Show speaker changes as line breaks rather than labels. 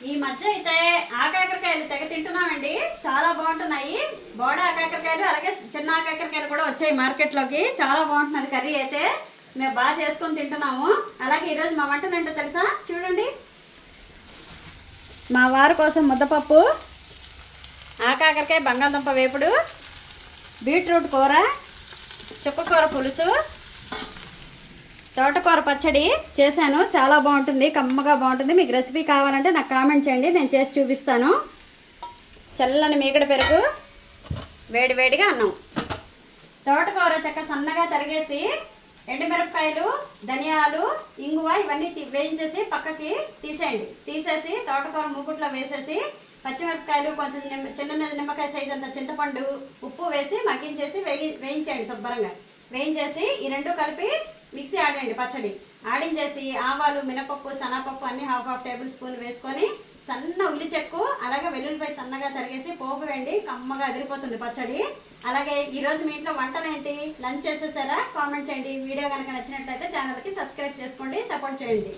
ఈ మధ్య అయితే ఆకాకరకాయలు తెగ తింటున్నామండి. చాలా బాగుంటున్నాయి. బోడా ఆకాకరకాయలు అలాగే చిన్న ఆకాకరకాయలు కూడా వచ్చాయి మార్కెట్లోకి. చాలా బాగుంటున్నది కర్రీ అయితే. మేము బాగా చేసుకొని తింటున్నాము. అలాగే ఈరోజు మా వంట ఏంటో తెలుసా? చూడండి, మా వారి కోసం ముద్దపప్పు, ఆకాకరకాయ బంగాళదుంప వేపుడు, బీట్రూట్ కూర, చుక్కకూర పులుసు, తోటకూర పచ్చడి చేశాను. చాలా బాగుంటుంది, కమ్మగా బాగుంటుంది. మీకు రెసిపీ కావాలంటే నాకు కామెంట్ చేయండి, నేను చేసి చూపిస్తాను. చల్లని మీగడ పెరుగు, వేడివేడిగా అన్నం. తోటకూర చక్క సన్నగా తరిగేసి ఎండుమిరపకాయలు, ధనియాలు, ఇంగువ ఇవన్నీ వేయించేసి పక్కకి తీసేయండి. తీసేసి తోటకూర మూకుట్లో వేసేసి పచ్చిమిరపకాయలు, కొంచెం చిన్న నిమ్మకాయ సైజ్ అంత చింతపండు, ఉప్పు వేసి మగ్గించేసి వేయించండి. శుభ్రంగా వేయించేసి ఈ రెండు కలిపి మిక్సీ ఆడండి. పచ్చడి ఆడించేసి ఆవాలు, మినపప్పు, శనగపప్పు అన్ని హాఫ్ టేబుల్ స్పూన్ వేసుకొని సన్న ఉల్లి చెక్కు అలాగే వెల్లుల్లిపాయ సన్నగా తరిగేసి పోపు వేయండి. కమ్మగా అదిరిపోతుంది పచ్చడి. అలాగే ఈరోజు మీ ఇంట్లో వంటలు ఏంటి, లంచ్ చేసేసారా? కామెంట్ చేయండి. వీడియో కనుక నచ్చినట్లయితే ఛానల్కి సబ్స్క్రైబ్ చేసుకోండి, సపోర్ట్ చేయండి.